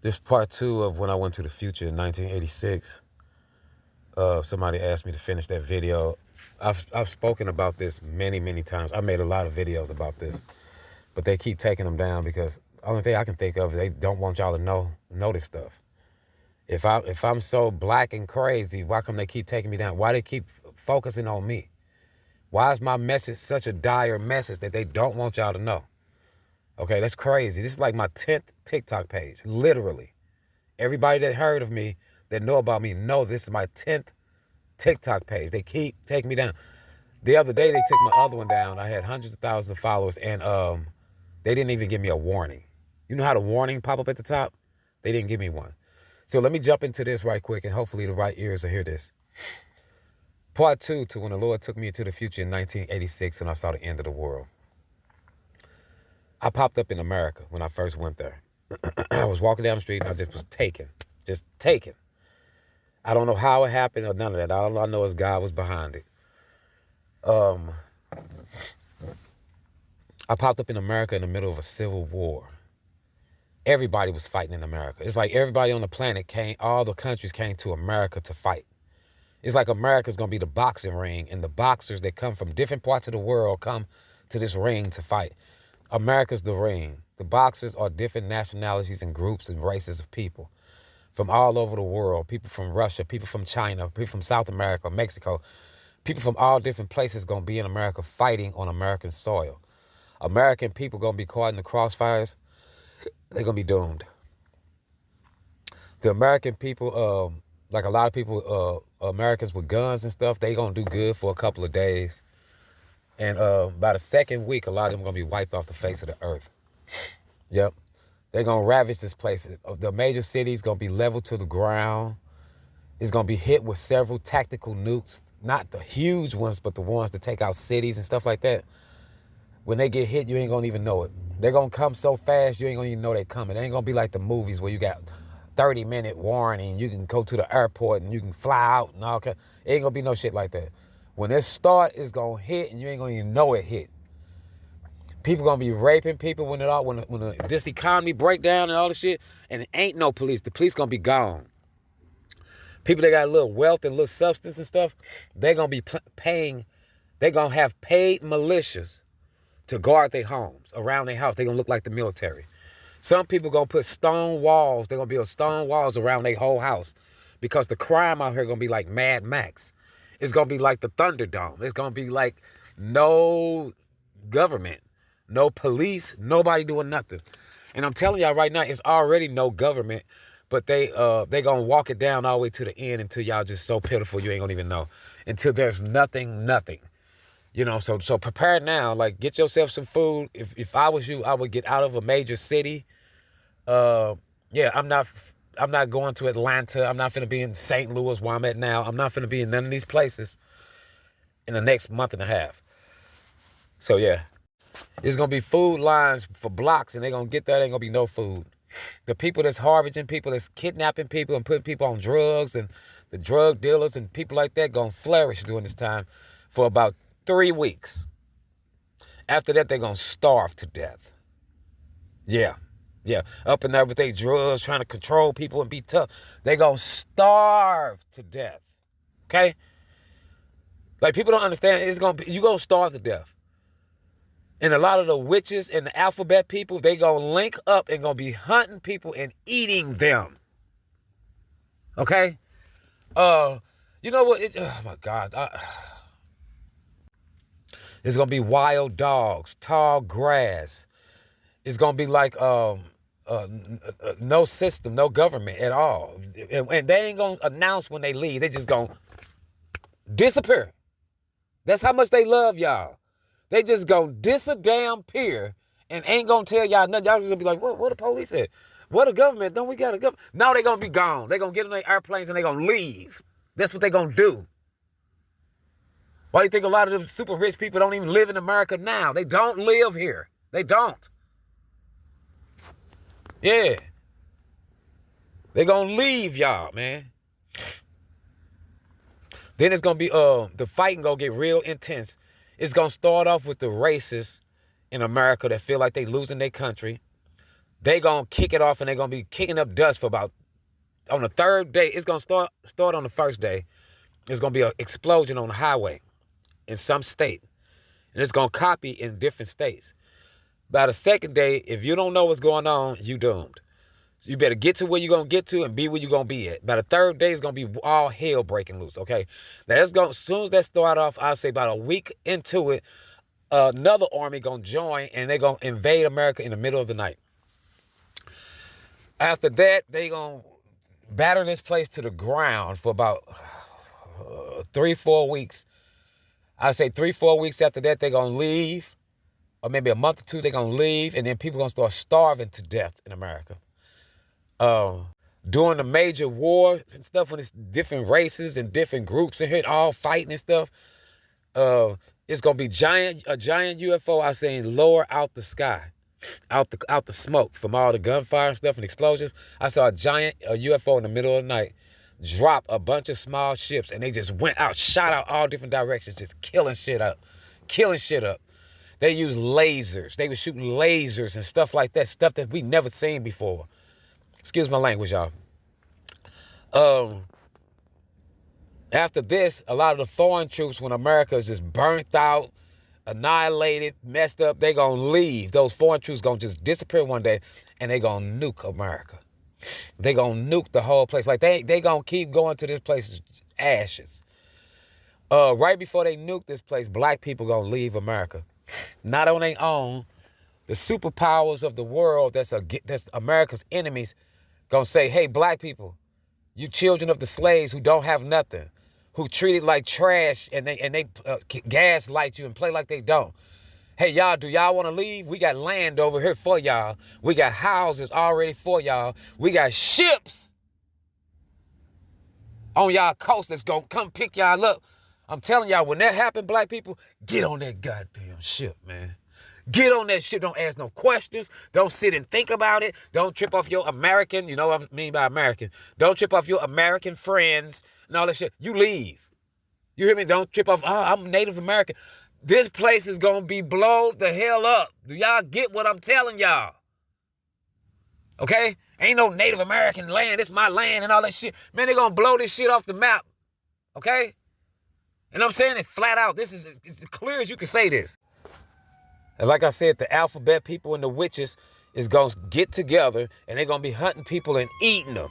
This part two of when I went to the future in 1986. Somebody asked me to finish that video. I've spoken about this many times. I made a lot of videos about this, but they keep taking them down because the only thing I can think of is they don't want y'all to know this stuff. If I'm so black and crazy, why come they keep taking me down? Why they keep focusing on me? Why is my message such a dire message that they don't want y'all to know? Okay, that's crazy. This is like my 10th TikTok page, literally. Everybody that heard of me, that know about me, know this is my 10th TikTok page. They keep taking me down. The other day, they took my other one down. I had hundreds of thousands of followers, and they didn't even give me a warning. You know how the warning pop up at the top? They didn't give me one. So let me jump into this right quick, and hopefully the right ears will hear this. Part two to when the Lord took me into the future in 1986 and I saw the end of the world. I popped up in America when I first went there. I was walking down the street and I just was just taken. I don't know how it happened or none of that. All I know is God was behind it. I popped up in America in the middle of a civil war. Everybody was fighting in America. It's like everybody on the planet all the countries came to America to fight. It's like America's going to be the boxing ring, and the boxers that come from different parts of the world come to this ring to fight. America's the ring. The boxers are different nationalities and groups and races of people from all over the world. People from Russia, people from China, people from South America, Mexico. People from all different places going to be in America fighting on American soil. American people going to be caught in the crossfires. They're going to be doomed. The American people, like a lot of people, Americans with guns and stuff, they going to do good for a couple of days. And by the second week, a lot of them going to be wiped off the face of the earth. Yep. They're going to ravage this place. The major cities going to be leveled to the ground. It's going to be hit with several tactical nukes. Not the huge ones, but the ones that take out cities and stuff like that. When they get hit, you ain't going to even know it. They're going to come so fast, you ain't going to even know they're coming. It ain't going to be like the movies where you got 30-minute warning. You can go to the airport and you can fly out and all that. It ain't going to be no shit like that. When it start, it's going to hit and you ain't going to even know it hit. People going to be raping people when this economy break down and all this shit, and it ain't no police. The police going to be gone. People that got a little wealth and little substance and stuff, they're going to be paying, they're going to have paid militias to guard their homes, around their house. They're going to look like the military. Some people going to put stone walls. They're going to build stone walls around their whole house because the crime out here going to be like Mad Max. It's going to be like the Thunderdome. It's going to be like no government, no police, nobody doing nothing. And I'm telling y'all right now, it's already no government, but they going to walk it down all the way to the end until y'all just so pitiful you ain't going to even know. Until there's nothing. You know, so prepare now. Like, get yourself some food. If I was you, I would get out of a major city. Yeah, I'm not going to Atlanta. I'm not finna be in St. Louis where I'm at now. I'm not finna be in none of these places in the next month and a half. So yeah, it's gonna be food lines for blocks, and they gonna get there. Ain't gonna be no food. The people that's harvesting people, that's kidnapping people and putting people on drugs, and the drug dealers and people like that gonna flourish during this time for about 3 weeks. After that, they're going to starve to death. Yeah. Up in there with their drugs, trying to control people and be tough. They're going to starve to death. Okay? Like, people don't understand. You're going to starve to death. And a lot of the witches and the alphabet people, they going to link up and going to be hunting people and eating them. Okay? You know what? Oh, my God. It's going to be wild dogs, tall grass. It's going to be like no system, no government at all. And they ain't going to announce when they leave. They just going to disappear. That's how much they love y'all. They just going to disappear and ain't going to tell y'all nothing. Y'all just going to be like, what the police said? What the government? Don't we got a government? No, they going to be gone. They going to get in their airplanes and they going to leave. That's what they going to do. Why do you think a lot of them super rich people don't even live in America now? They don't live here. They don't. Yeah. They gonna leave y'all, man. Then it's gonna be the fighting gonna get real intense. It's gonna start off with the racists in America that feel like they losing their country. They gonna kick it off, and they gonna be kicking up dust for about, on the third day. It's gonna start on the first day. There's gonna be an explosion on the highway in some state, and it's gonna copy in different states. By the second day, if you don't know what's going on, you doomed. So you better get to where you're going to get to and be where you're going to be at. By the third day, it's going to be all hell breaking loose, okay? Now, as soon as that start off, I'll say about a week into it, another army going to join, and they're going to invade America in the middle of the night. After that, they going to batter this place to the ground for about 3-4 weeks. I say 3-4 weeks after that, they're going to leave. Or maybe a month or two, they're going to leave, and then people are going to start starving to death in America. During the major war and stuff, when it's different races and different groups in here all fighting and stuff, it's going to be a giant UFO, I saying, lower out the sky, out the smoke from all the gunfire and stuff and explosions. I saw a giant UFO in the middle of the night drop a bunch of small ships, and they just went out, shot out all different directions, just killing shit up. They used lasers. They were shooting lasers and stuff like that, stuff that we never seen before. Excuse my language, y'all. After this, a lot of the foreign troops, when America is just burnt out, annihilated, messed up, they gonna leave. Those foreign troops gonna just disappear one day, and they gonna nuke America. They gonna nuke the whole place. Like they gonna keep going to this place ashes. Right before they nuke this place, black people gonna leave America. Not on their own. The superpowers of the world, that's America's enemies, gonna say, hey, black people, you children of the slaves who don't have nothing, who treated like trash, and they gaslight you and play like they don't. Hey, y'all, do y'all want to leave? We got land over here for y'all. We got houses already for y'all. We got ships on y'all coast that's gonna come pick y'all up. I'm telling y'all, when that happen, black people, get on that goddamn ship, man. Get on that ship. Don't ask no questions. Don't sit and think about it. Don't trip off your American, you know what I mean by American. Don't trip off your American friends and all that shit. You leave. You hear me? Don't trip off, I'm Native American. This place is going to be blown the hell up. Do y'all get what I'm telling y'all? Okay? Ain't no Native American land. It's my land and all that shit. Man, they're going to blow this shit off the map. Okay? And I'm saying it flat out. This is as clear as you can say this. And like I said, the alphabet people and the witches is going to get together, and they're going to be hunting people and eating them.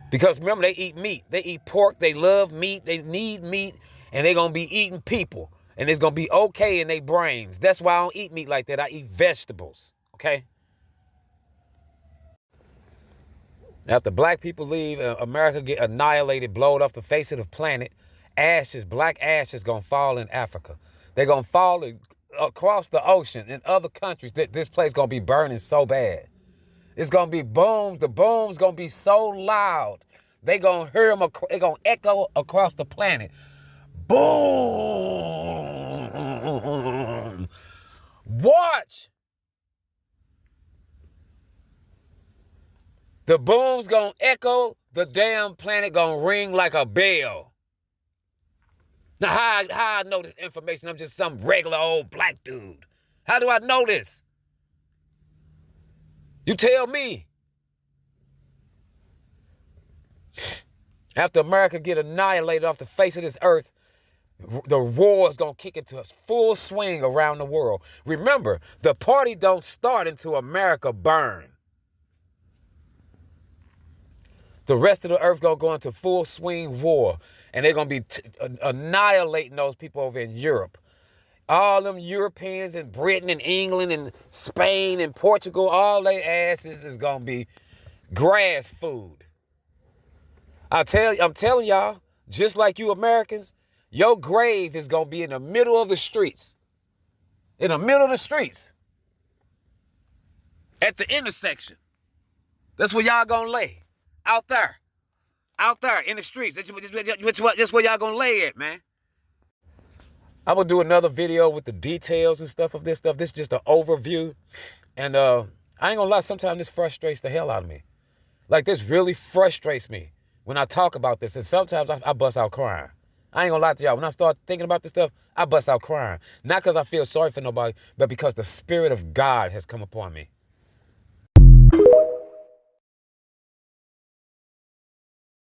Because remember, they eat meat. They eat pork. They love meat. They need meat. And they're going to be eating people. And it's going to be okay in their brains. That's why I don't eat meat like that. I eat vegetables. Okay? After black people leave, America get annihilated, blowed off the face of the planet, ashes, black ashes going to fall in Africa. They're going to fall across the ocean in other countries. This place going to be burning so bad. It's going to be boom. The boom's going to be so loud. They going to hear them. They're going to echo across the planet. Boom. Watch. The boom's going to echo. The damn planet going to ring like a bell. Now, how I know this information? I'm just some regular old black dude. How do I know this? You tell me. After America get annihilated off the face of this earth, the war is going to kick into full swing around the world. Remember, the party don't start until America burn. The rest of the earth going to go into full swing war. And they're going to be annihilating those people over in Europe. All them Europeans and Britain and England and Spain and Portugal, all their asses is going to be grass food. I'm telling y'all, just like you Americans, your grave is going to be in the middle of the streets. In the middle of the streets. At the intersection. That's where y'all going to lay. Out there in the streets. That's where y'all gonna lay at, man. I'm gonna do another video with the details and stuff of this stuff. This is just an overview. And I ain't gonna lie, sometimes this frustrates the hell out of me. Like, this really frustrates me when I talk about this. And sometimes I bust out crying. I ain't gonna lie to y'all. When I start thinking about this stuff, I bust out crying. Not because I feel sorry for nobody, but because the Spirit of God has come upon me.